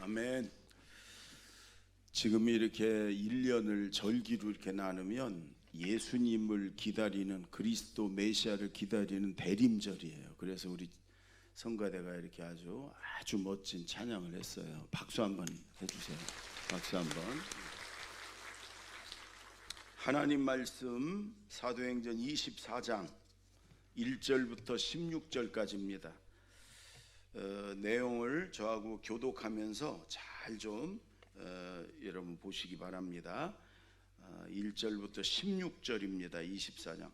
아멘. 지금 이렇게 1년을 절기로 이렇게 나누면 예수님을 기다리는, 그리스도 메시아를 기다리는 대림절이에요. 그래서 우리 성가대가 이렇게 아주 멋진 찬양을 했어요. 박수 한번 해주세요. 박수 한번. 하나님 말씀 사도행전 24장 1절부터 16절까지입니다. 내용을 저하고 교독하면서 잘 좀 여러분 보시기 바랍니다. 1절부터 16절입니다. 24장.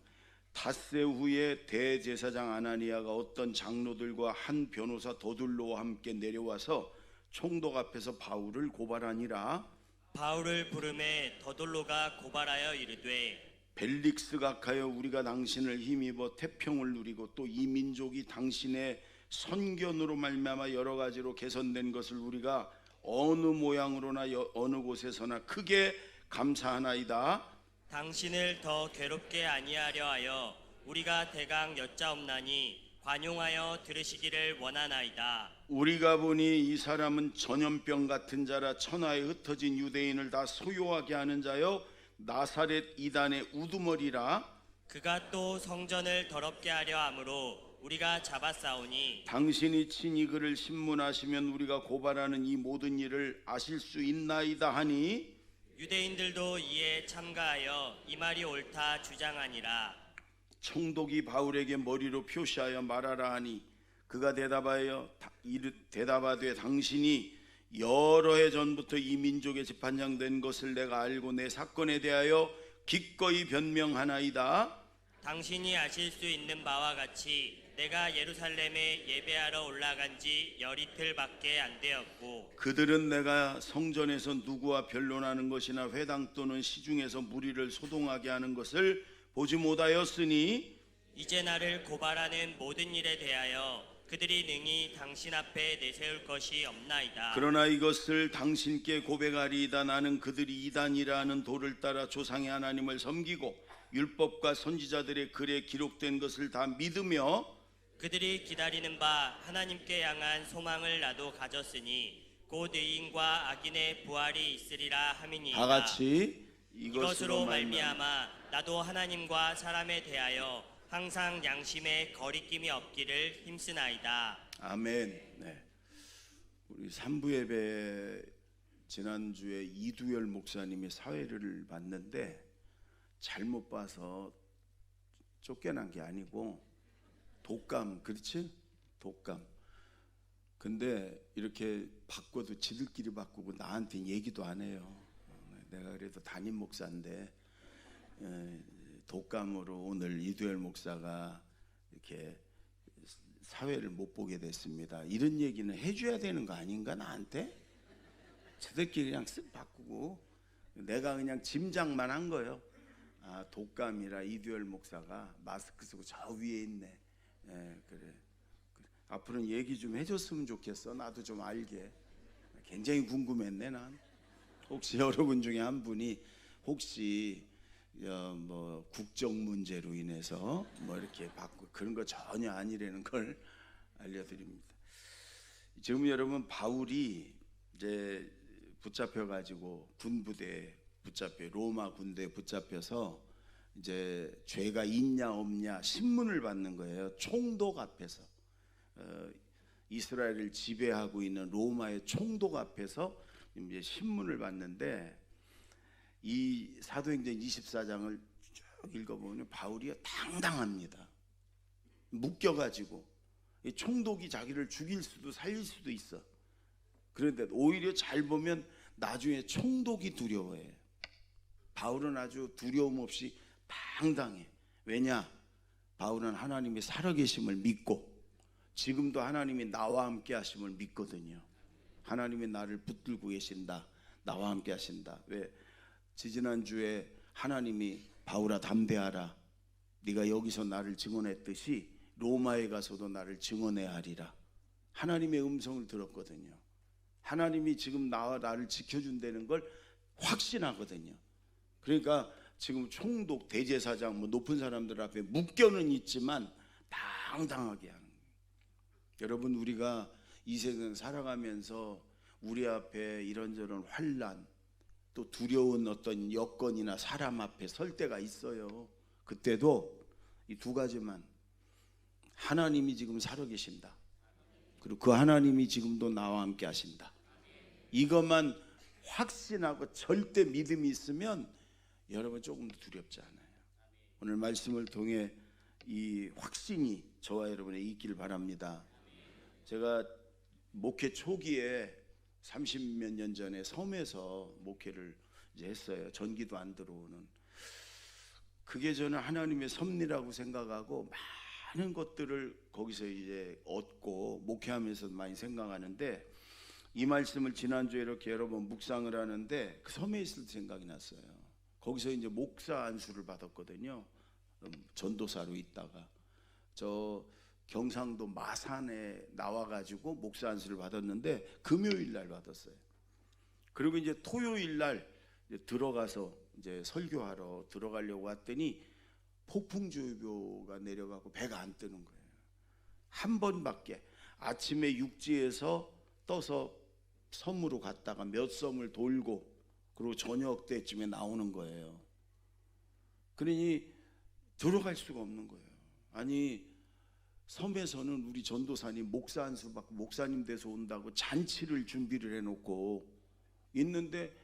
닷새 후에 대제사장 아나니아가 어떤 장로들과 한 변호사 더둘로와 함께 내려와서 총독 앞에서 바울을 고발하니라. 바울을 부르매 더둘로가 고발하여 이르되, 벨릭스 각하여, 우리가 당신을 힘입어 태평을 누리고 또 이 민족이 당신의 선견으로 말미암아 여러 가지로 개선된 것을 우리가 어느 모양으로나 어느 곳에서나 크게 감사하나이다. 당신을 더 괴롭게 아니하려 하여 우리가 대강 여짜옵나니 관용하여 들으시기를 원하나이다. 우리가 보니 이 사람은 전염병 같은 자라 천하에 흩어진 유대인을 다 소요하게 하는 자여 나사렛 이단의 우두머리라. 그가 또 성전을 더럽게 하려 함으로 우리가 잡아싸우니 당신이 친히 그를 신문하시면 우리가 고발하는 이 모든 일을 아실 수 있나이다 하니, 유대인들도 이에 참가하여 이 말이 옳다 주장하니라. 총독이 바울에게 머리로 표시하여 말하라 하니, 그가 대답하되 당신이 여러 해 전부터 이 민족에 재판장된 것을 내가 알고 내 사건에 대하여 기꺼이 변명하나이다. 당신이 아실 수 있는 바와 같이 내가 예루살렘에 예배하러 올라간 지 열이틀밖에 안 되었고, 그들은 내가 성전에서 누구와 변론하는 것이나 회당 또는 시중에서 무리를 소동하게 하는 것을 보지 못하였으니, 이제 나를 고발하는 모든 일에 대하여 그들이 능히 당신 앞에 내세울 것이 없나이다. 그러나 이것을 당신께 고백하리이다. 나는 그들이 이단이라 하는 도를 따라 조상의 하나님을 섬기고 율법과 선지자들의 글에 기록된 것을 다 믿으며 그들이 기다리는 바 하나님께 향한 소망을 나도 가졌으니 곧 의인과 악인의 부활이 있으리라 함이니이다. 다 같이 이것으로 말미암아 나도 하나님과 사람에 대하여 항상 양심에 거리낌이 없기를 힘쓰나이다. 아멘. 네. 우리 3부 예배 지난주에 이두열 목사님이 사회를 봤는데 잘못 봐서 쫓겨난 게 아니고 독감, 그렇지? 독감. 근데 이렇게 바꿔도 지들끼리 바꾸고 나한테 얘기도 안 해요. 내가 그래도 담임 목사인데 독감으로 오늘 이두열 목사가 이렇게 사회를 못 보게 됐습니다. 이런 얘기는 해줘야 되는 거 아닌가 나한테? 저들끼리 그냥 쓱 바꾸고 내가 그냥 짐작만 한 거예요. 아, 독감이라 이두열 목사가 마스크 쓰고 저 위에 있네. 그래. 앞으로는 얘기 좀 해줬으면 좋겠어. 나도 좀 알게. 굉장히 궁금했네 난. 혹시 여러분 중에 한 분이 혹시 뭐 국정 문제로 인해서 뭐 이렇게 받고 그런 거 전혀 아니라는 걸 알려드립니다. 지금 여러분 바울이 이제 붙잡혀 가지고 군부대에 붙잡혀 로마 군대에 붙잡혀서 이제 죄가 있냐 없냐 신문을 받는 거예요. 총독 앞에서 이스라엘을 지배하고 있는 로마의 총독 앞에서 이제 신문을 받는데 이 사도행전 24장을 쭉 읽어보면 바울이 당당합니다. 묶여가지고 이 총독이 자기를 죽일 수도 살릴 수도 있어. 그런데 오히려 잘 보면 나중에 총독이 두려워해. 바울은 아주 두려움 없이 당당해. 왜냐? 바울은 하나님이 살아계심을 믿고 지금도 하나님이 나와 함께 하심을 믿거든요. 하나님이 나를 붙들고 계신다. 나와 함께 하신다. 왜? 지지난주에 하나님이 바울아 담대하라. 네가 여기서 나를 증언했듯이 로마에 가서도 나를 증언해야 하리라. 하나님의 음성을 들었거든요. 하나님이 지금 나와 나를 지켜준다는 걸 확신하거든요. 그러니까 지금 총독, 대제사장, 뭐 높은 사람들 앞에 묶여는 있지만 당당하게 하는 거예요. 여러분, 우리가 이 세상 살아가면서 우리 앞에 이런저런 환난, 또 두려운 어떤 여건이나 사람 앞에 설 때가 있어요. 그때도 이 두 가지만, 하나님이 지금 살아계신다, 그리고 그 하나님이 지금도 나와 함께 하신다, 이것만 확신하고 절대 믿음이 있으면 여러분 조금도 두렵지 않아요. 오늘 말씀을 통해 이 확신이 저와 여러분에 있기를 바랍니다. 제가 목회 초기에 30몇 년 전에 섬에서 목회를 이제 했어요. 전기도 안 들어오는. 그게 저는 하나님의 섭리라고 생각하고 많은 것들을 거기서 이제 얻고 목회하면서 많이 생각하는데, 이 말씀을 지난주에 이렇게 여러 번 묵상을 하는데 그 섬에 있을 때 생각이 났어요. 거기서 이제 목사 안수를 받았거든요. 전도사로 있다가 저 경상도 마산에 나와가지고 목사 안수를 받았는데 금요일 날 받았어요. 그리고 이제 토요일 날 이제 들어가서 이제 설교하러 들어가려고 했더니 폭풍주의보가 내려가고 배가 안 뜨는 거예요. 한 번밖에. 아침에 육지에서 떠서 섬으로 갔다가 몇 섬을 돌고 그리고 저녁 때쯤에 나오는 거예요. 그러니 들어갈 수가 없는 거예요. 아니, 섬에서는 우리 전도사님 목사 안수 받고 목사님 돼서 온다고 잔치를 준비를 해놓고 있는데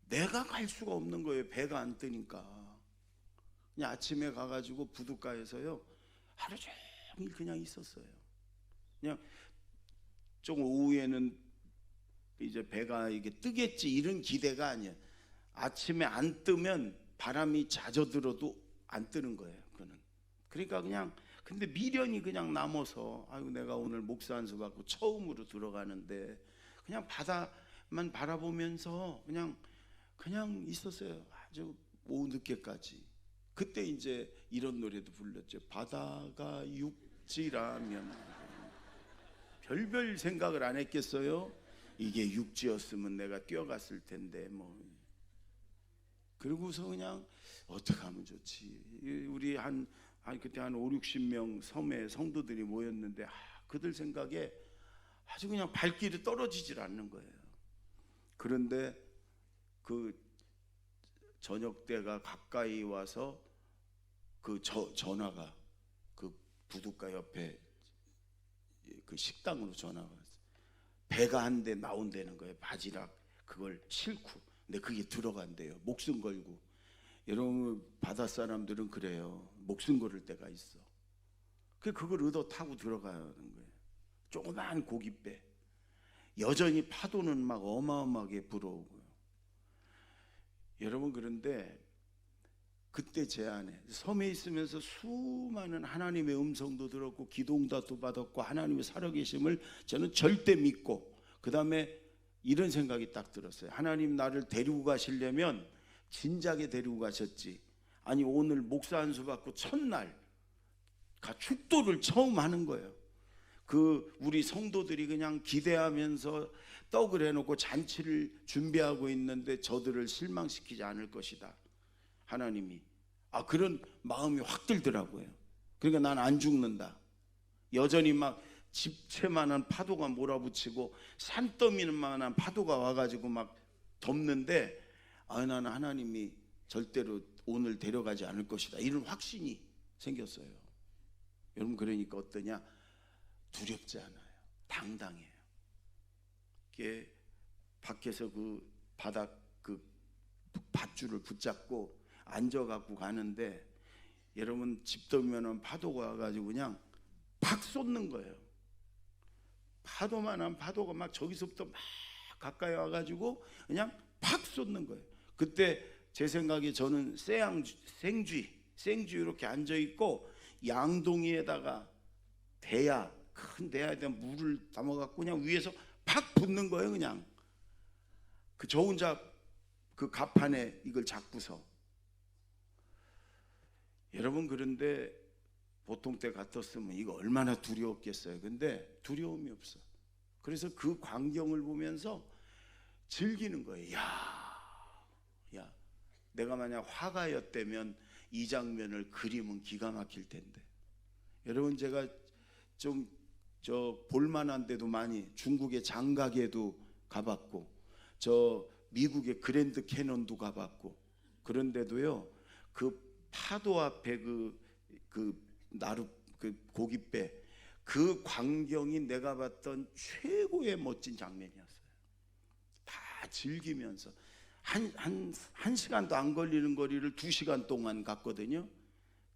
내가 갈 수가 없는 거예요. 배가 안 뜨니까. 그냥 아침에 가가지고 부둣가에서요 하루 종일 그냥 있었어요. 그냥 좀 오후에는 이제 배가 이게 뜨겠지 이런 기대가 아니에요. 아침에 안 뜨면 바람이 잦아들어도 안 뜨는 거예요. 그는. 그러니까 그냥 근데 미련이 그냥 남아서 아이고 내가 오늘 목사 안수 받고 처음으로 들어가는데 그냥 바다만 바라보면서 그냥 있었어요. 아주 오후 늦게까지. 그때 이제 이런 노래도 불렀죠. 바다가 육지라면. 별별 생각을 안 했겠어요? 이게 육지였으면 내가 뛰어갔을 텐데 뭐. 그러고서 그냥 어떻게 하면 좋지. 우리 그때 한 5, 60명 섬에 성도들이 모였는데 그들 생각에 아주 그냥 발길이 떨어지질 않는 거예요. 그런데 그 저녁 때가 가까이 와서 그 전화가 그 부둣가 옆에 그 식당으로 전화가 왔어요. 배가 한 대 나온다는 거예요. 바지락 그걸 싣고. 근데 그게 들어간대요. 목숨 걸고. 여러분 바다 사람들은 그래요. 목숨 걸을 때가 있어. 그걸 얻어 타고 들어가는 거예요. 조그만 고깃배. 여전히 파도는 막 어마어마하게 불어오고요. 여러분 그런데 그때 제 안에 섬에 있으면서 수많은 하나님의 음성도 들었고 기도응답도 받았고 하나님의 살아계심을 저는 절대 믿고, 그 다음에 이런 생각이 딱 들었어요. 하나님 나를 데리고 가시려면 진작에 데리고 가셨지. 아니 오늘 목사 안수 받고 첫날 축도를 처음 하는 거예요. 그 우리 성도들이 그냥 기대하면서 떡을 해놓고 잔치를 준비하고 있는데 저들을 실망시키지 않을 것이다. 하나님이. 그런 마음이 확 들더라고요. 그러니까 난 안 죽는다. 여전히 막 집채만한 파도가 몰아붙이고 산더미만한 파도가 와가지고 막 덮는데 나는 하나님이 절대로 오늘 데려가지 않을 것이다. 이런 확신이 생겼어요. 여러분 그러니까 어떠냐? 두렵지 않아요. 당당해요. 이게 밖에서 그 바닥 그 밧줄을 붙잡고 앉아갖고 가는데 여러분 집더미만한 파도가 와가지고 그냥 팍 쏟는 거예요. 파도만한 파도가 막 저기서부터 막 가까이 와가지고 그냥 팍 쏟는 거예요. 그때 제 생각에 저는 생쥐 이렇게 앉아 있고 양동이에다가 큰 대야에다 물을 담아갖고 그냥 위에서 팍 붓는 거예요. 그냥 저 혼자 그 갑판에 이걸 잡고서. 여러분 그런데 보통 때 같았으면 이거 얼마나 두려웠겠어요. 근데 두려움이 없어. 그래서 그 광경을 보면서 즐기는 거예요. 야, 내가 만약 화가였다면 이 장면을 그리면 기가 막힐 텐데. 여러분 제가 좀 볼만한 데도 많이 중국의 장가게도 가봤고, 저 미국의 그랜드 캐년도 가봤고, 그런데도요 그 파도 앞에 그 고깃배 그 광경이 내가 봤던 최고의 멋진 장면이었어요. 다 즐기면서 한 시간도 안 걸리는 거리를 2시간 동안 갔거든요.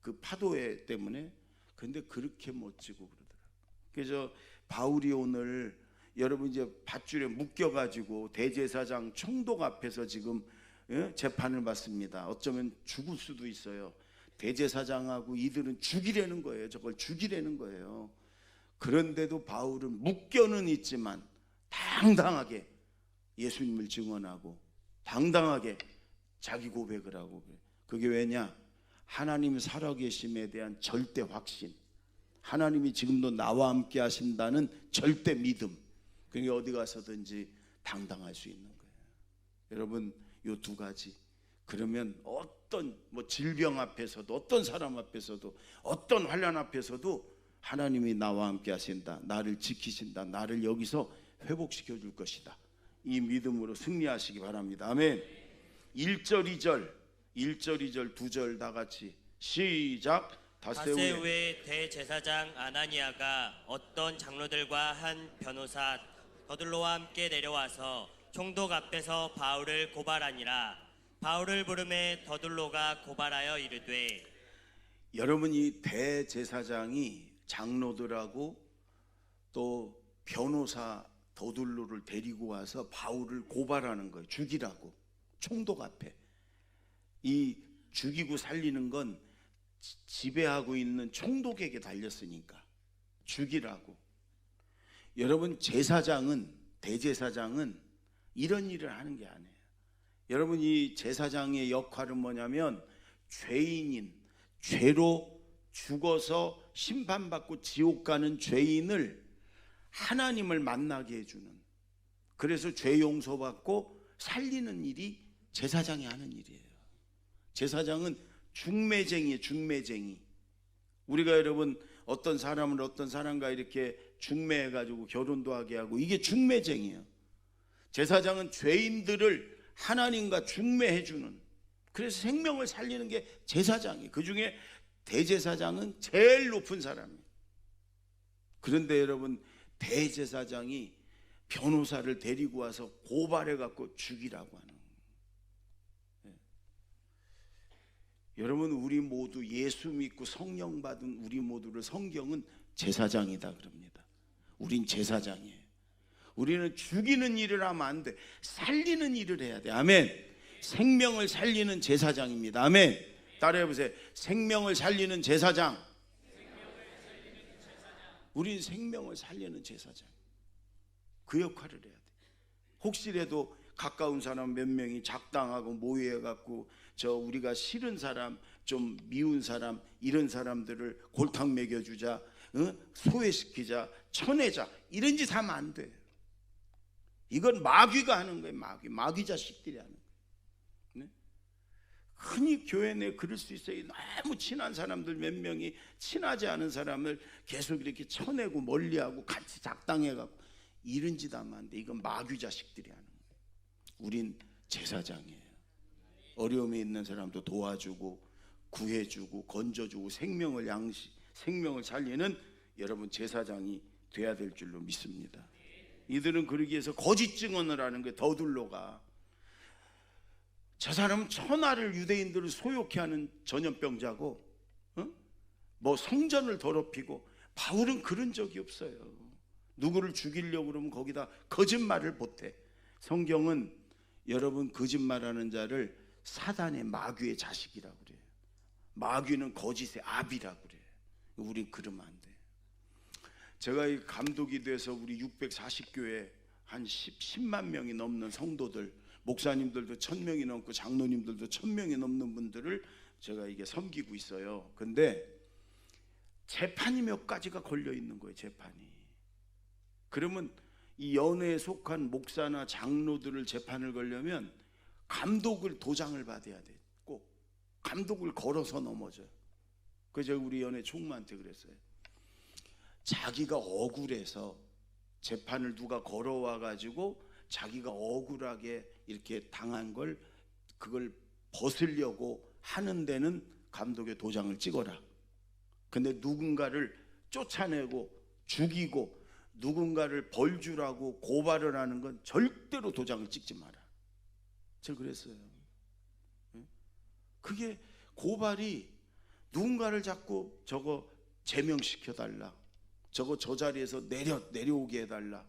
그 파도에 때문에. 근데 그렇게 멋지고 그러더라고요. 그래서 바울이 오늘 여러분 이제 밧줄에 묶여가지고 대제사장 총독 앞에서 지금 재판을 받습니다. 어쩌면 죽을 수도 있어요. 대제사장하고 이들은 죽이려는 거예요. 저걸 죽이려는 거예요. 그런데도 바울은 묶여는 있지만 당당하게 예수님을 증언하고 당당하게 자기 고백을 하고. 그게 왜냐? 하나님 살아계심에 대한 절대 확신, 하나님이 지금도 나와 함께 하신다는 절대 믿음. 그러니까 어디 가서든지 당당할 수 있는 거예요. 여러분 요 두 가지, 그러면 어떤 질병 앞에서도, 어떤 사람 앞에서도, 어떤 환난 앞에서도 하나님이 나와 함께 하신다, 나를 지키신다, 나를 여기서 회복시켜 줄 것이다, 이 믿음으로 승리하시기 바랍니다. 아멘. 1절 2절 2절 다 같이 시작. 닷새 후에 대제사장 아나니아가 어떤 장로들과 한 변호사 더둘로와 함께 내려와서 총독 앞에서 바울을 고발하니라. 바울을 부르매 더둘로가 고발하여 이르되. 여러분 이 대제사장이 장로들하고 또 변호사 더둘로를 데리고 와서 바울을 고발하는 거예요. 죽이라고. 총독 앞에. 이 죽이고 살리는 건 지배하고 있는 총독에게 달렸으니까 죽이라고. 여러분 제사장은, 대제사장은 이런 일을 하는 게 아니에요. 여러분 이 제사장의 역할은 뭐냐면 죄인인, 죄로 죽어서 심판받고 지옥 가는 죄인을 하나님을 만나게 해주는, 그래서 죄 용서받고 살리는 일이 제사장이 하는 일이에요. 제사장은 중매쟁이에요. 중매쟁이. 우리가 여러분 어떤 사람을 어떤 사람과 이렇게 중매해가지고 결혼도 하게 하고, 이게 중매쟁이에요. 제사장은 죄인들을 하나님과 중매해주는, 그래서 생명을 살리는 게 제사장이에요. 그 중에 대제사장은 제일 높은 사람이에요. 그런데 여러분 대제사장이 변호사를 데리고 와서 고발해갖고 죽이라고 하는 거예요. 여러분 우리 모두 예수 믿고 성령 받은 우리 모두를 성경은 제사장이다 그럽니다. 우린 제사장이에요. 우리는 죽이는 일을 하면 안 돼. 살리는 일을 해야 돼. 아멘. 생명을 살리는 제사장입니다. 아멘. 따라해 보세요. 생명을 살리는 제사장. 우린 생명을 살리는 제사장. 그 역할을 해야 돼. 혹시라도 가까운 사람 몇 명이 작당하고 모여갖고 우리가 싫은 사람, 좀 미운 사람, 이런 사람들을 골탕 먹여주자, 소외시키자, 쳐내자, 이런 짓 하면 안 돼요. 이건 마귀가 하는 거예요. 마귀 자식들이 하는 거예요. 네? 흔히 교회 내에 그럴 수 있어요. 너무 친한 사람들 몇 명이 친하지 않은 사람을 계속 이렇게 쳐내고 멀리하고 같이 작당해갖고 이런 짓 하면 안 돼. 이건 마귀 자식들이 하는 거예요. 우린 제사장이에요. 어려움에 있는 사람도 도와주고 구해주고 건져주고 생명을 살리는 여러분 제사장이 돼야 될 줄로 믿습니다. 이들은 그러기 위해서 거짓 증언을 하는 거예요. 더둘로가. 저 사람은 천하를, 유대인들을 소욕해 하는 전염병자고 성전을 더럽히고. 바울은 그런 적이 없어요. 누구를 죽이려고 그러면 거기다 거짓말을 보태. 성경은 여러분 거짓말하는 자를 사단의 마귀의 자식이라고 그래요. 마귀는 거짓의 아비라고 그래요. 우린 그러면 안 돼. 제가 이 감독이 돼서 우리 640교회 한 10만 명이 넘는 성도들, 목사님들도 1000명이 넘고 장로님들도 1000명이 넘는 분들을 제가 이게 섬기고 있어요. 근데 재판이 몇 가지가 걸려 있는 거예요. 재판이. 그러면 이 연회에 속한 목사나 장로들을 재판을 걸려면 감독을 도장을 받아야 돼. 꼭 감독을 걸어서 넘어져요. 그래서 우리 연회 총무한테 그랬어요. 자기가 억울해서 재판을 누가 걸어와 가지고 자기가 억울하게 이렇게 당한 걸 그걸 벗으려고 하는 데는 감독의 도장을 찍어라. 근데 누군가를 쫓아내고 죽이고 누군가를 벌주라고 고발을 하는 건 절대로 도장을 찍지 마라. 제가 그랬어요. 그게 고발이 누군가를 자꾸 저거 제명시켜달라, 저거 저 자리에서 내려오게 해달라,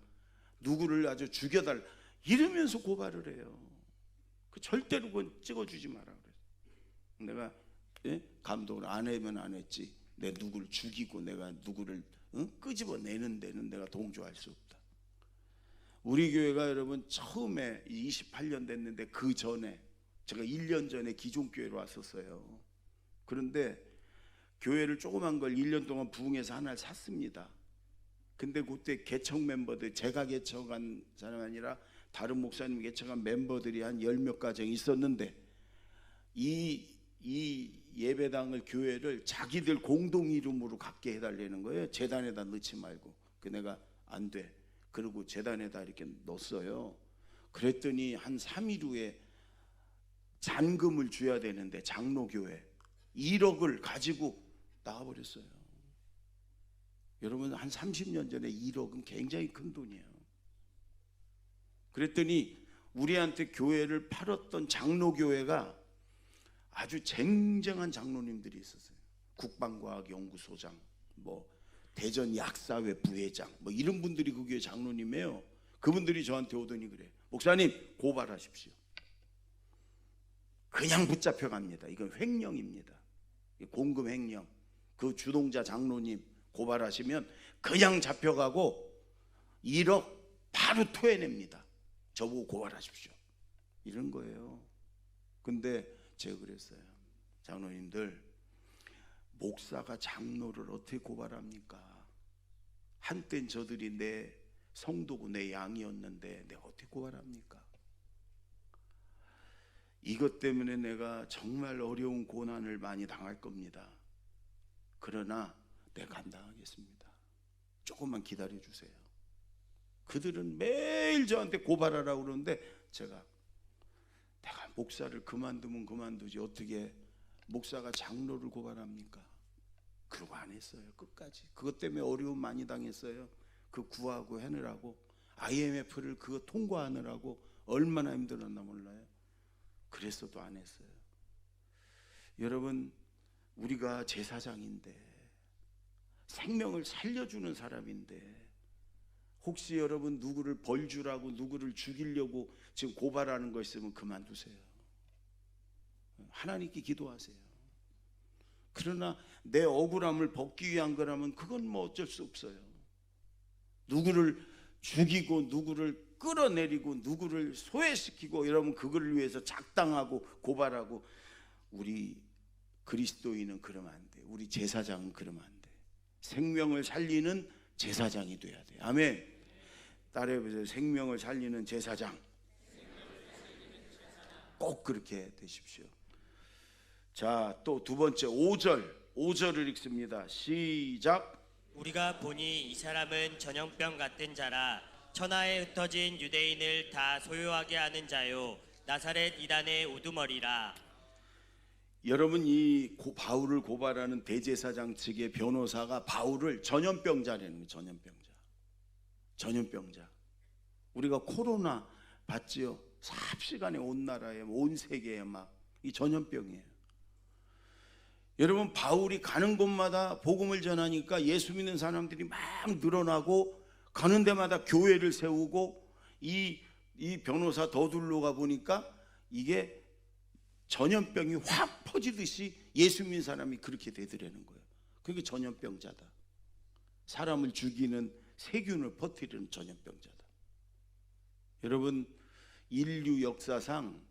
누구를 아주 죽여달라 이러면서 고발을 해요. 그 절대로 그건 찍어주지 마라 그래서 내가 감독을 안 하면 안 했지, 내 누구를 죽이고 내가 누구를 끄집어내는 데는 내가 동조할 수 없다. 우리 교회가 여러분 처음에 28년 됐는데 그 전에 제가 1년 전에 기존교회로 왔었어요. 그런데 교회를 조그만 걸 1년 동안 부흥해서 하나를 샀습니다. 근데 그때 개척 멤버들, 제가 개척한 사람이 아니라 다른 목사님 개척한 멤버들이 한 10몇 가정 있었는데 이 예배당을, 교회를 자기들 공동 이름으로 갖게 해달라는 거예요. 재단에다 넣지 말고. 그 내가 안 돼. 그리고 재단에다 이렇게 넣었어요. 그랬더니 한 3일 후에 잔금을 줘야 되는데 장로교회 1억을 가지고 나가버렸어요. 여러분 한 30년 전에 1억은 굉장히 큰 돈이에요. 그랬더니 우리한테 교회를 팔았던 장로교회가 아주 쟁쟁한 장로님들이 있었어요. 국방과학연구소장, 뭐 대전 약사회 부회장, 뭐 이런 분들이 그 교회 장로님이에요. 그분들이 저한테 오더니 그래, 목사님 고발하십시오. 그냥 붙잡혀 갑니다. 이건 횡령입니다. 공금 횡령. 그 주동자 장로님 고발하시면 그냥 잡혀가고 1억 바로 토해냅니다. 저보고 고발하십시오. 이런 거예요. 근데 제가 그랬어요. 장로님들, 목사가 장로를 어떻게 고발합니까? 한땐 저들이 내 성도고 내 양이었는데 내가 어떻게 고발합니까? 이것 때문에 내가 정말 어려운 고난을 많이 당할 겁니다. 그러나 내가 감당하겠습니다. 조금만 기다려 주세요. 그들은 매일 저한테 고발하라고 그러는데 내가 목사를 그만두면 그만두지 어떻게 목사가 장로를 고발합니까? 그러고 안 했어요. 끝까지. 그것 때문에 어려움 많이 당했어요. 그 구하고 해느라고, IMF를 그거 통과하느라고 얼마나 힘들었나 몰라요. 그랬어도 안 했어요. 여러분, 우리가 제사장인데, 생명을 살려주는 사람인데, 혹시 여러분 누구를 벌주라고, 누구를 죽이려고 지금 고발하는 거 있으면 그만두세요. 하나님께 기도하세요. 그러나 내 억울함을 벗기 위한 거라면 그건 뭐 어쩔 수 없어요. 누구를 죽이고 누구를 끌어내리고 누구를 소외시키고 여러분 그걸 위해서 작당하고 고발하고, 우리 그리스도인은 그러면 안 돼. 우리 제사장은 그러면 안 돼. 생명을 살리는 제사장이 돼야 돼. 아멘. 따라해보세요. 생명을 살리는 제사장. 꼭 그렇게 되십시오. 자, 또 두 번째 5절을 읽습니다. 시작. 우리가 보니 이 사람은 전염병 같은 자라 천하에 흩어진 유대인을 다 소유하게 하는 자요 나사렛 이단의 우두머리라. 여러분, 이 바울을 고발하는 대제사장 측의 변호사가 바울을 전염병자라는 거예요. 전염병자. 우리가 코로나 봤지요? 삽시간에 온 나라에 온 세계에 막 이 전염병이에요. 여러분, 바울이 가는 곳마다 복음을 전하니까 예수 믿는 사람들이 막 늘어나고 가는 데마다 교회를 세우고, 이 변호사 더둘러가 보니까 이게 전염병이 확 퍼지듯이 예수 믿는 사람이 그렇게 되더라는 거예요. 그게 전염병자다. 사람을 죽이는 세균을 퍼뜨리는 전염병자다. 여러분, 인류 역사상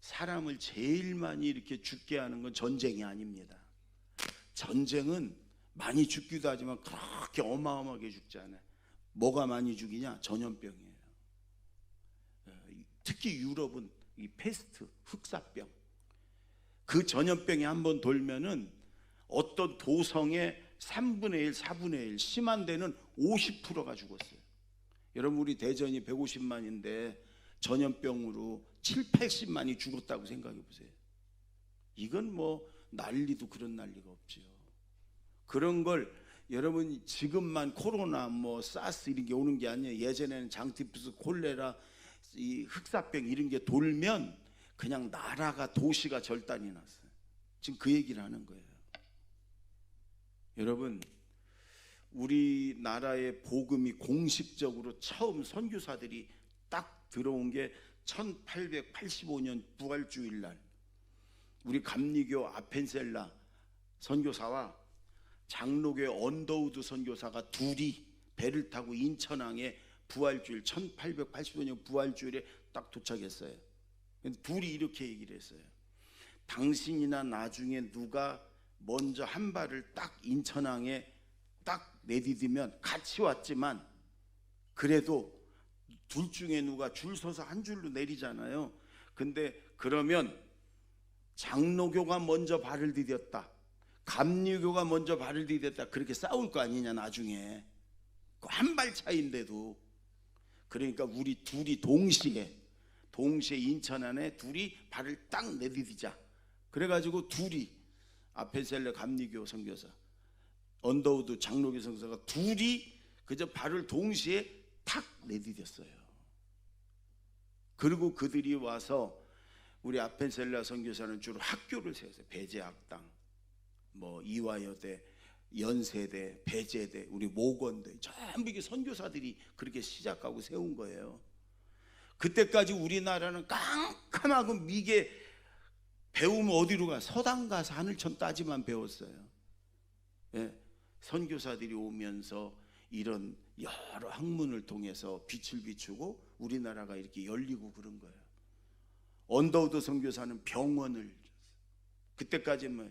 사람을 제일 많이 이렇게 죽게 하는 건 전쟁이 아닙니다. 전쟁은 많이 죽기도 하지만 그렇게 어마어마하게 죽지 않아요. 뭐가 많이 죽이냐? 전염병이에요. 특히 유럽은 이 페스트, 흑사병, 그 전염병이 한번 돌면은 어떤 도성의 3분의 1, 4분의 1, 심한 데는 50%가 죽었어요. 여러분 우리 대전이 150만인데 전염병으로 7, 80만이 죽었다고 생각해 보세요. 이건 뭐 난리도 그런 난리가 없지요. 그런 걸 여러분 지금만 코로나 뭐 사스 이런 게 오는 게 아니에요. 예전에는 장티푸스, 콜레라, 이 흑사병 이런 게 돌면 그냥 나라가 도시가 절단이 났어요. 지금 그 얘기를 하는 거예요. 여러분 우리나라의 복음이 공식적으로 처음 선교사들이 딱 들어온 게 1885년 부활주일 날 우리 감리교 아펜셀라 선교사와 장로교의 언더우드 선교사가 둘이 배를 타고 인천항에 부활주일 1885년 부활주일에 딱 도착했어요. 둘이 이렇게 얘기를 했어요. 당신이나 나중에 누가 먼저 한 발을 딱 인천항에 딱 내디디면 같이 왔지만 그래도 둘 중에 누가 줄 서서 한 줄로 내리잖아요. 근데 그러면 장로교가 먼저 발을 디뎠다, 감리교가 먼저 발을 디뎠다, 그렇게 싸울 거 아니냐 나중에. 한 발 차이인데도. 그러니까 우리 둘이 동시에 인천 안에 둘이 발을 딱 내디디자. 그래가지고 둘이 아펜셀러 감리교 선교사, 언더우드 장로교 선교사가 둘이 그저 발을 동시에 탁 내디뎠어요. 그리고 그들이 와서 우리 아펜셀라 선교사는 주로 학교를 세웠어요. 배제학당, 뭐 이화여대, 연세대, 배제대, 우리 모건대, 전부 이게 선교사들이 그렇게 시작하고 세운 거예요. 그때까지 우리나라는 깜깜하고 미개 배우면 어디로 가? 서당 가서 하늘천 따지만 배웠어요. 예, 선교사들이 오면서 이런 여러 학문을 통해서 빛을 비추고 우리나라가 이렇게 열리고 그런 거예요. 언더우드 선교사는 병원을, 그때까지 뭐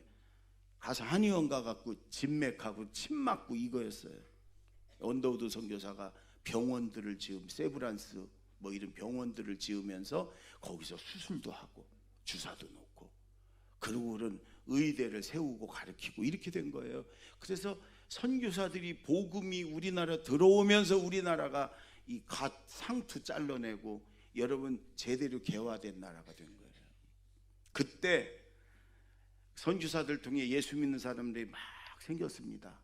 가서 한의원 가갖고 진맥하고 침 맞고 이거였어요. 언더우드 선교사가 병원들을 지금 세브란스 뭐 이런 병원들을 지으면서 거기서 수술도 하고 주사도 놓고, 그리고 그런 의대를 세우고 가르치고 이렇게 된 거예요. 그래서 선교사들이 복음이 우리나라 들어오면서 우리나라가 이 갓 상투 잘라내고 여러분 제대로 개화된 나라가 된 거예요. 그때 선교사들 통해 예수 믿는 사람들이 막 생겼습니다.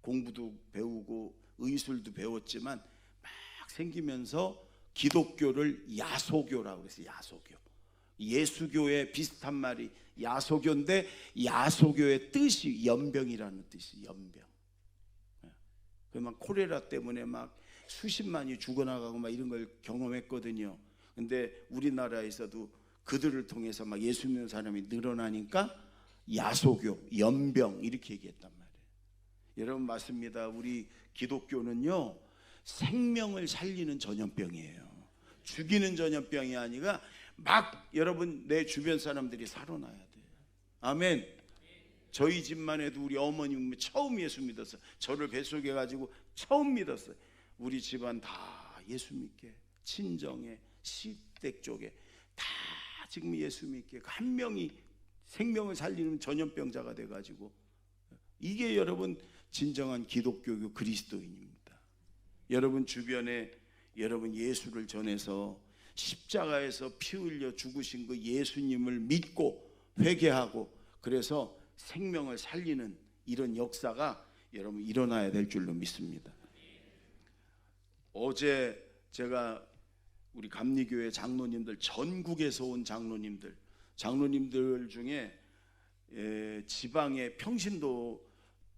공부도 배우고 의술도 배웠지만 막 생기면서 기독교를 야소교라고 그랬어요. 야소교. 예수교의 비슷한 말이 야소교인데 야소교의 뜻이 연병이라는 뜻이 연병. 막 콜레라 때문에 막 수십만이 죽어나가고 막 이런 걸 경험했거든요. 근데 우리나라에서도 그들을 통해서 막 예수 믿는 사람이 늘어나니까 야소교, 연병 이렇게 얘기했단 말이에요. 여러분 맞습니다. 우리 기독교는요 생명을 살리는 전염병이에요. 죽이는 전염병이 아니라 막 여러분 내 주변 사람들이 살아나야 돼요. 아멘. 저희 집만 해도 우리 어머님 처음 예수 믿었어요. 저를 뱃속에 가지고 처음 믿었어요. 우리 집안 다 예수 믿게, 친정에 시댁 쪽에 다 지금 예수 믿게, 한 명이 생명을 살리는 전염병자가 돼가지고, 이게 여러분 진정한 기독교 그리스도인입니다. 여러분 주변에 여러분 예수를 전해서 십자가에서 피 흘려 죽으신 그 예수님을 믿고 회개하고 그래서 생명을 살리는 이런 역사가 여러분 일어나야 될 줄로 믿습니다. 어제 제가 우리 감리교회 장로님들, 전국에서 온 장로님들 중에 지방의 평신도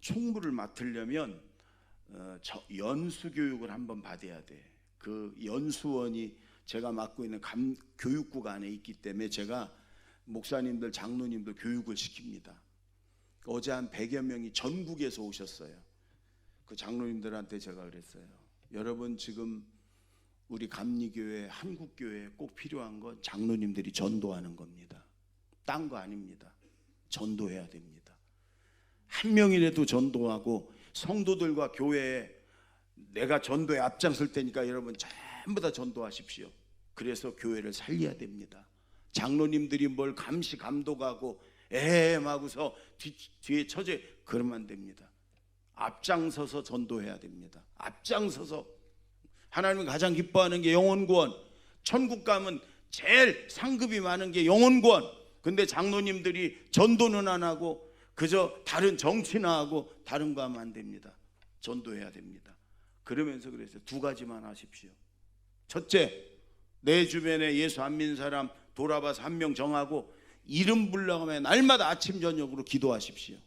총무를 맡으려면 연수 교육을 한번 받아야 돼. 그 연수원이 제가 맡고 있는 교육국 안에 있기 때문에 제가 목사님들, 장로님들 교육을 시킵니다. 어제 한 100여 명이 전국에서 오셨어요. 그 장로님들한테 제가 그랬어요. 여러분 지금 우리 감리교회, 한국교회에 꼭 필요한 건 장로님들이 전도하는 겁니다. 딴 거 아닙니다. 전도해야 됩니다. 한 명이라도 전도하고 성도들과 교회에 내가 전도에 앞장설 테니까 여러분 전부 다 전도하십시오. 그래서 교회를 살려야 됩니다. 장로님들이 뭘 감시 감독하고 하고서 뒤에 처제 그러면 안 됩니다. 앞장서서 전도해야 됩니다. 앞장서서 하나님이 가장 기뻐하는 게 영혼 구원. 천국 가면 제일 상급이 많은 게 영혼 구원. 근데 장로님들이 전도는 안 하고 그저 다른 정치나 하고 다른 거 하면 안 됩니다. 전도해야 됩니다. 그러면서 그랬어요. 두 가지만 하십시오. 첫째, 내 주변에 예수 안 믿는 사람 돌아봐서 한 명 정하고 이름 불러가며 날마다 아침 저녁으로 기도하십시오.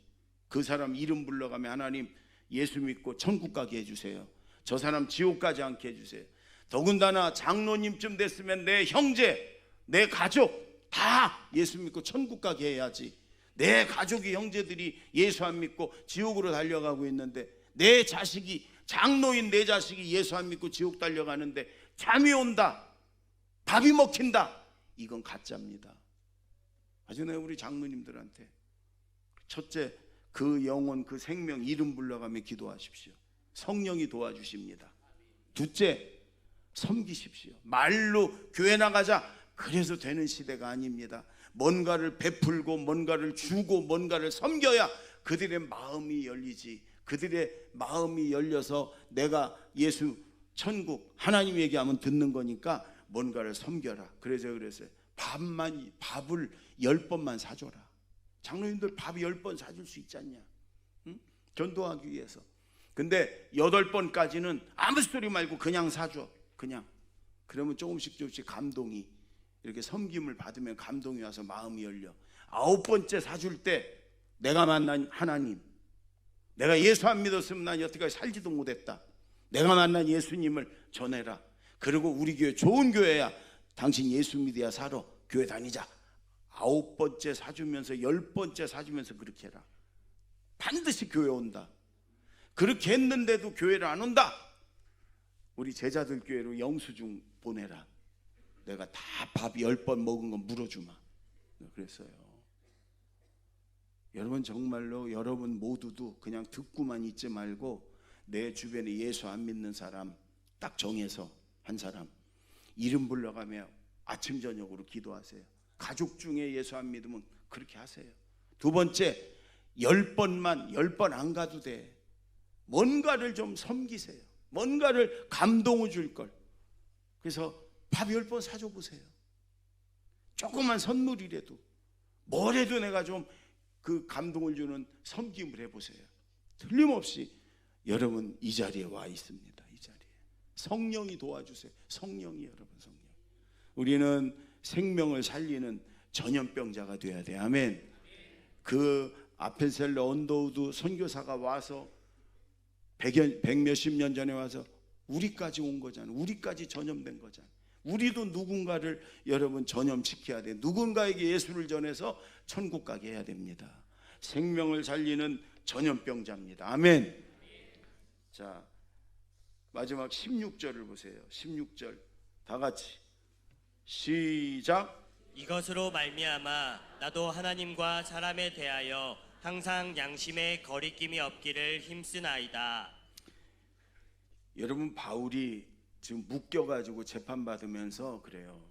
그 사람 이름 불러가며 하나님 예수 믿고 천국 가게 해주세요. 저 사람 지옥 가지 않게 해주세요. 더군다나 장로님쯤 됐으면 내 형제, 내 가족 다 예수 믿고 천국 가게 해야지. 내 가족이 형제들이 예수 안 믿고 지옥으로 달려가고 있는데, 내 자식이 장로인 내 자식이 예수 안 믿고 지옥 달려가는데 잠이 온다, 밥이 먹힌다, 이건 가짜입니다. 아주 내가 우리 장로님들한테 첫째, 그 영혼 그 생명 이름 불러가며 기도하십시오. 성령이 도와주십니다. 둘째, 섬기십시오. 말로 교회 나가자 그래서 되는 시대가 아닙니다. 뭔가를 베풀고 뭔가를 주고 뭔가를 섬겨야 그들의 마음이 열리지. 그들의 마음이 열려서 내가 예수 천국 하나님 얘기하면 듣는 거니까 뭔가를 섬겨라. 그래서요 밥을 10번만 사줘라. 장로님들 밥 10번 사줄 수 있지 않냐? 응? 전도하기 위해서. 근데 8번까지는 아무 소리 말고 그냥 사줘. 그냥. 그러면 조금씩 감동이, 이렇게 섬김을 받으면 감동이 와서 마음이 열려. 9번째 사줄 때 내가 만난 하나님, 내가 예수 안 믿었으면 난 여태까지 살지도 못했다. 내가 만난 예수님을 전해라. 그리고 우리 교회 좋은 교회야. 당신 예수 믿어야 살아. 교회 다니자. 9번째 사주면서 10번째 사주면서 그렇게 해라. 반드시 교회 온다. 그렇게 했는데도 교회를 안 온다. 우리 제자들 교회로 영수증 보내라. 내가 다 밥 10번 먹은 거 물어주마. 그랬어요. 여러분 정말로 여러분 모두도 그냥 듣고만 있지 말고 내 주변에 예수 안 믿는 사람 딱 정해서 한 사람 이름 불러가며 아침 저녁으로 기도하세요. 가족 중에 예수 안 믿으면 그렇게 하세요. 두 번째, 10번 안 가도 돼. 뭔가를 좀 섬기세요. 뭔가를 감동을 줄 걸. 그래서 밥 10번 사줘 보세요. 조그만 선물이라도 뭐래도 내가 좀 그 감동을 주는 섬김을 해보세요. 틀림없이 여러분 이 자리에 와 있습니다. 이 자리에 성령이 도와주세요. 성령이 여러분 성령. 우리는 생명을 살리는 전염병자가 돼야 돼. 아멘. 그 아펜셀러 언더우드 선교사가 와서 100몇십 년 전에 와서 우리까지 온 거잖아. 우리까지 전염된 거잖아. 우리도 누군가를 여러분 전염시켜야 돼. 누군가에게 예수를 전해서 천국 가게 해야 됩니다. 생명을 살리는 전염병자입니다. 아멘. 자, 마지막 16절을 보세요. 16절 다 같이 시작. 이것으로 말미암아 나도 하나님과 사람에 대하여 항상 양심에 거리낌이 없기를 힘쓰나이다. 여러분 바울이 지금 묶여가지고 재판받으면서 그래요.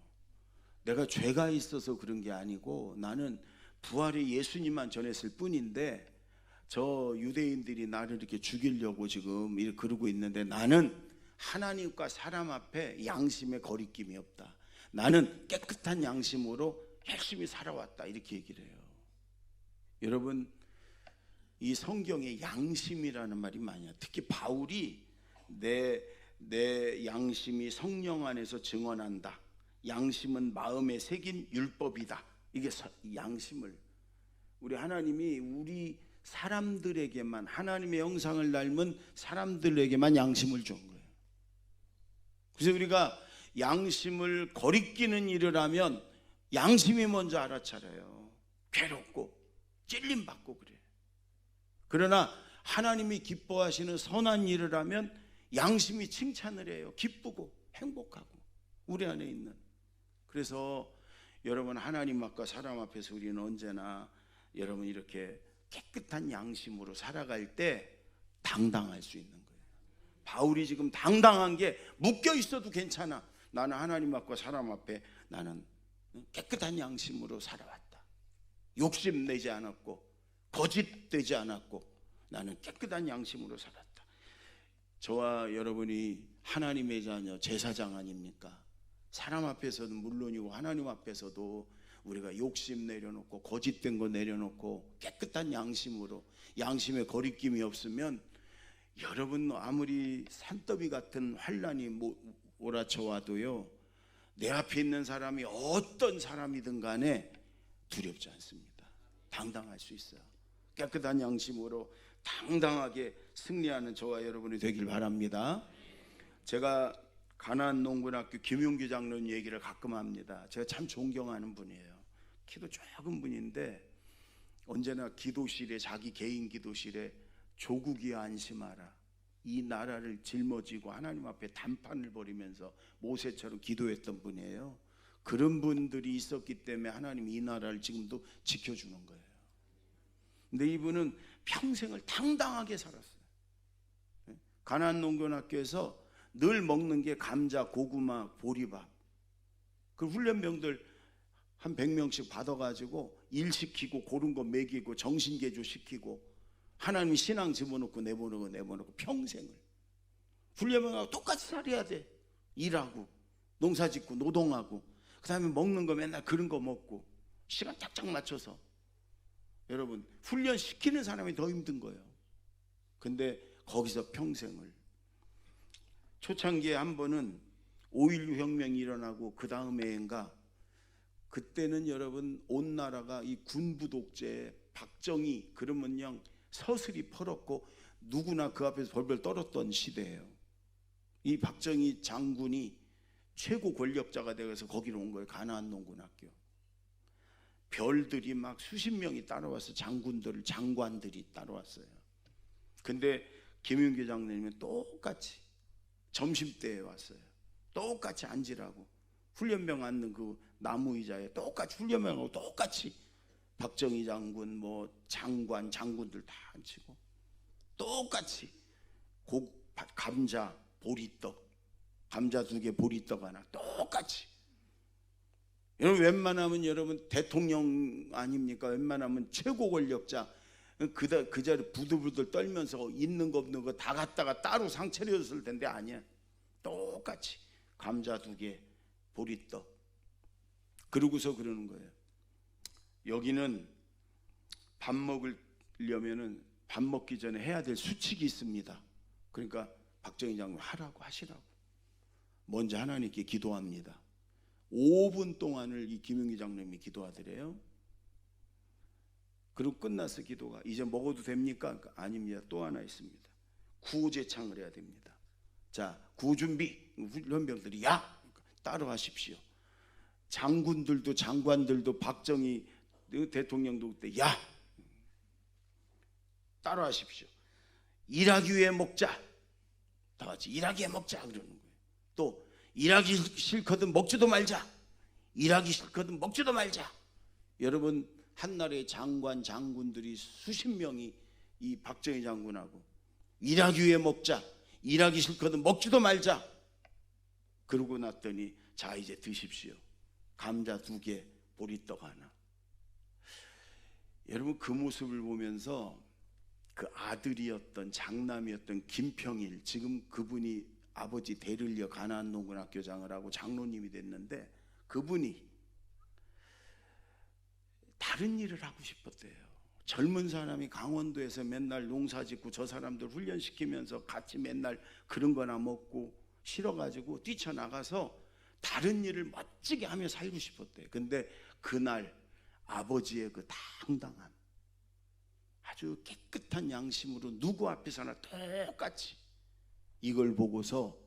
내가 죄가 있어서 그런 게 아니고 나는 부활의 예수님만 전했을 뿐인데 저 유대인들이 나를 이렇게 죽이려고 지금 이렇게 그러고 있는데 나는 하나님과 사람 앞에 양심에 거리낌이 없다. 나는 깨끗한 양심으로 열심히 살아왔다. 이렇게 얘기를 해요. 여러분 이 성경에 양심이라는 말이 많아요. 특히 바울이 내 양심이 성령 안에서 증언한다. 양심은 마음에 새긴 율법이다. 이게 양심을 우리 하나님이 우리 사람들에게만 하나님의 형상을 닮은 사람들에게만 양심을 준 거예요. 그래서 우리가 양심을 거리끼는 일을 하면 양심이 먼저 알아차려요. 괴롭고 찔림받고 그래요. 그러나 하나님이 기뻐하시는 선한 일을 하면 양심이 칭찬을 해요. 기쁘고 행복하고 우리 안에 있는. 그래서 여러분 하나님 앞과 사람 앞에서 우리는 언제나 여러분 이렇게 깨끗한 양심으로 살아갈 때 당당할 수 있는 거예요. 바울이 지금 당당한 게 묶여 있어도 괜찮아. 나는 하나님 앞과 사람 앞에 나는 깨끗한 양심으로 살아왔다. 욕심내지 않았고 거짓되지 않았고 나는 깨끗한 양심으로 살았다. 저와 여러분이 하나님의 자녀, 제사장 아닙니까? 사람 앞에서는 물론이고 하나님 앞에서도 우리가 욕심 내려놓고 거짓된 거 내려놓고 깨끗한 양심으로, 양심에 거리낌이 없으면 여러분 아무리 산더미 같은 환난이 몰아쳐와도요, 내 앞에 있는 사람이 어떤 사람이든 간에 두렵지 않습니다. 당당할 수 있어요. 깨끗한 양심으로 당당하게 승리하는 저와 여러분이 되길 바랍니다. 제가 가나안 농군학교 김용규 장로님 얘기를 가끔 합니다. 제가 참 존경하는 분이에요. 키도 작은 분인데 언제나 기도실에, 자기 개인 기도실에 조국이 안심하라, 이 나라를 짊어지고 하나님 앞에 단판을 벌이면서 모세처럼 기도했던 분이에요. 그런 분들이 있었기 때문에 하나님이 이 나라를 지금도 지켜주는 거예요. 근데 이분은 평생을 당당하게 살았어요. 가나안 농군학교에서 늘 먹는 게 감자, 고구마, 보리밥. 그 훈련병들 한 100명씩 받아가지고 일 시키고 고른 거 먹이고 정신개조 시키고 하나님 신앙 집어넣고 내보내고 평생을 훈련병하고 똑같이 살아야 돼. 일하고 농사짓고 노동하고 그 다음에 먹는 거 맨날 그런 거 먹고 시간 딱딱 맞춰서. 여러분, 훈련시키는 사람이 더 힘든 거예요. 근데 거기서 평생을. 초창기에 한 번은 5.16 혁명이 일어나고 그 다음에인가, 그때는 여러분 온 나라가 이 군부 독재, 박정희 그러면요 서슬이 펄었고 누구나 그 앞에서 벌벌 떨었던 시대예요. 이 박정희 장군이 최고 권력자가 되어서 거기로 온 거예요. 가나안 농군학교. 별들이 막 수십 명이 따라와서 장관들이 따라왔어요. 근데 김윤규 장로님은 똑같이 점심때에 왔어요. 똑같이 앉으라고. 훈련병 앉는 그 나무 의자에 똑같이 훈련병하고 똑같이 박정희 장군, 장군들 다 앉히고 똑같이 감자, 보리떡, 감자 2개, 보리떡 하나 똑같이. 여러분 웬만하면 여러분 대통령 아닙니까? 웬만하면 최고 권력자 그 자리 부들부들 떨면서 있는 거 없는 거 다 갖다가 따로 상 차렸을 텐데 아니야. 똑같이 감자 2개, 보리떡. 그러고서 그러는 거예요. 여기는 밥 먹으려면은 밥 먹기 전에 해야 될 수칙이 있습니다. 그러니까 박정희 장군 하시라고. 먼저 하나님께 기도합니다. 5분 동안을 이 김용기 장로님이 기도하더래요. 그리고 끝났어 기도가. 이제 먹어도 됩니까? 아닙니다. 또 하나 있습니다. 구호제창을 해야 됩니다. 자, 구호 준비. 훈련병들이 야! 따로 하십시오. 장군들도 장관들도 박정희 대통령도 그때 야! 따로 하십시오. 일하기 위해 먹자. 다 같이 일하기 위해 먹자 그러는 거예요. 또 일하기 싫거든 먹지도 말자. 일하기 싫거든 먹지도 말자. 여러분 한나라의 장군들이 수십 명이 이 박정희 장군하고 일하기 위해 먹자. 일하기 싫거든 먹지도 말자. 그러고 났더니 자 이제 드십시오. 감자 2개, 보리떡 하나. 여러분 그 모습을 보면서 그 아들이었던 장남이었던 김평일, 지금 그분이 아버지 대를 이어 가나안 농군학교장을 하고 장로님이 됐는데 그분이 다른 일을 하고 싶었대요. 젊은 사람이 강원도에서 맨날 농사짓고 저 사람들 훈련시키면서 같이 맨날 그런 거나 먹고 싫어가지고 뛰쳐나가서 다른 일을 멋지게 하며 살고 싶었대요. 근데 그날 아버지의 그 당당함, 아주 깨끗한 양심으로 누구 앞에서나 똑같이 이걸 보고서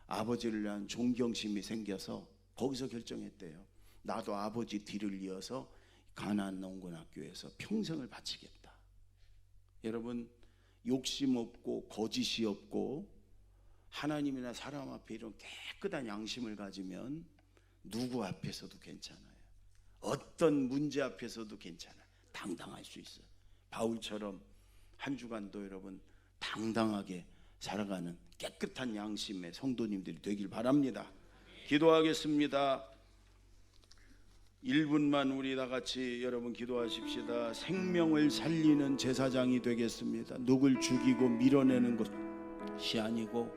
아버지를 위한 존경심이 생겨서 거기서 결정했대요. 나도 아버지 뒤를 이어서 가나안 농군학교에서 평생을 바치겠다. 여러분 욕심 없고 거짓이 없고 하나님이나 사람 앞에 이런 깨끗한 양심을 가지면 누구 앞에서도 괜찮아요. 어떤 문제 앞에서도 괜찮아요. 당당할 수 있어요. 바울처럼 한 주간도 여러분 당당하게 살아가는 깨끗한 양심의 성도님들이 되길 바랍니다. 기도하겠습니다. 1분만 우리 다 같이 여러분 기도하십시다. 생명을 살리는 제사장이 되겠습니다. 누굴 죽이고 밀어내는 것이 아니고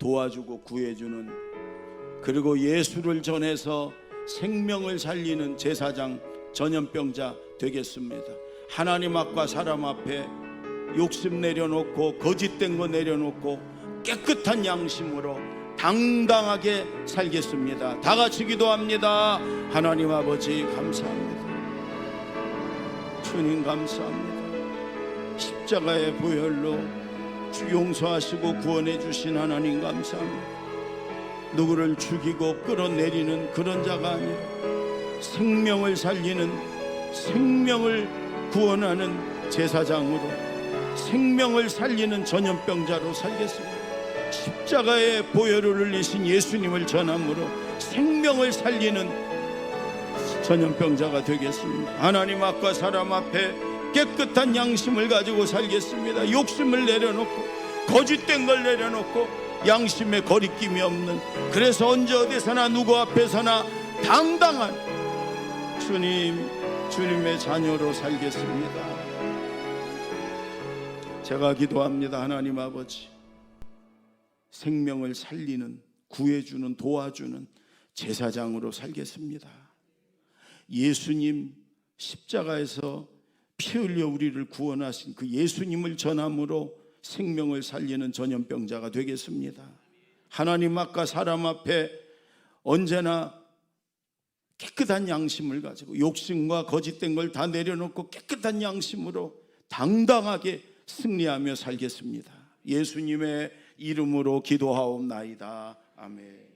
도와주고 구해주는, 그리고 예수를 전해서 생명을 살리는 제사장 전염병자 되겠습니다. 하나님 앞과 사람 앞에 욕심 내려놓고 거짓된 거 내려놓고 깨끗한 양심으로 당당하게 살겠습니다. 다 같이 기도합니다. 하나님 아버지 감사합니다. 주님 감사합니다. 십자가의 보혈로 용서하시고 구원해 주신 하나님 감사합니다. 누구를 죽이고 끌어내리는 그런 자가 아니라 생명을 살리는, 생명을 구원하는 제사장으로, 생명을 살리는 전염병자로 살겠습니다. 십자가의 보혈을 흘리신 예수님을 전함으로 생명을 살리는 전염병자가 되겠습니다. 하나님 앞과 사람 앞에 깨끗한 양심을 가지고 살겠습니다. 욕심을 내려놓고 거짓된 걸 내려놓고 양심에 거리낌이 없는, 그래서 언제 어디서나 누구 앞에서나 당당한 주님의 자녀로 살겠습니다. 제가 기도합니다. 하나님 아버지, 생명을 살리는, 구해주는, 도와주는 제사장으로 살겠습니다. 예수님 십자가에서 피 흘려 우리를 구원하신 그 예수님을 전함으로 생명을 살리는 전염병자가 되겠습니다. 하나님 앞과 사람 앞에 언제나 깨끗한 양심을 가지고 욕심과 거짓된 걸 다 내려놓고 깨끗한 양심으로 당당하게 승리하며 살겠습니다. 예수님의 이름으로 기도하옵나이다. 아멘.